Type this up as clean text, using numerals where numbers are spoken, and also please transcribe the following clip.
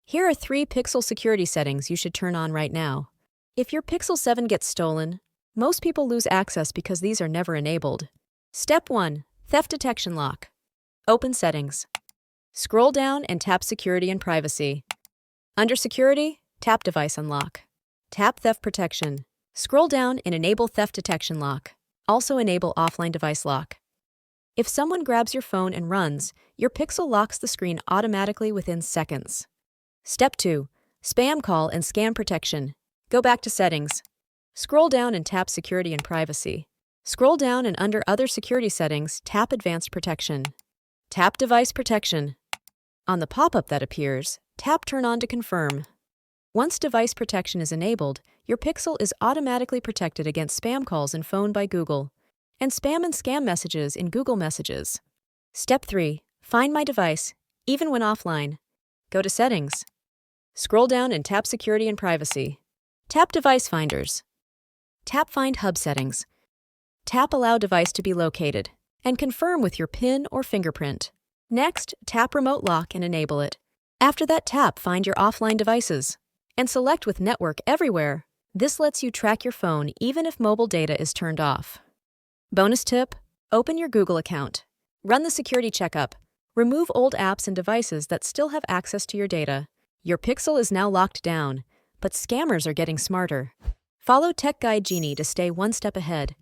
Here are 3 Pixel security settings you should turn on right now. If your Pixel 7 gets stolen, most people lose access because these are never enabled. Step 1. Theft Detection Lock. Open Settings. Scroll down and tap Security and Privacy. Under Security, tap Device Unlock. Tap Theft Protection. Scroll down and enable Theft Detection Lock. Also enable Offline Device Lock. If someone grabs your phone and runs, your Pixel locks the screen automatically within seconds. Step 2. Spam Call and Scam Protection. Go back to Settings. Scroll down and tap Security and Privacy. Scroll down and under Other Security Settings, tap Advanced Protection. Tap Device Protection. On the pop-up that appears, tap Turn On to confirm. Once device protection is enabled, your Pixel is automatically protected against spam calls in Phone by Google and spam and scam messages in Google Messages. Step 3. Find My Device, even when offline. Go to Settings. Scroll down and tap Security and Privacy. Tap Device Finders. Tap Find Hub Settings. Tap Allow Device to be located and confirm with your PIN or fingerprint. Next, tap Remote Lock and enable it. After that, tap Find Your Offline Devices and select with Network Everywhere. This lets you track your phone even if mobile data is turned off. Bonus tip: open your Google account. Run the security checkup. Remove old apps and devices that still have access to your data. Your Pixel is now locked down, but scammers are getting smarter. Follow Tech Guide Genie to stay one step ahead.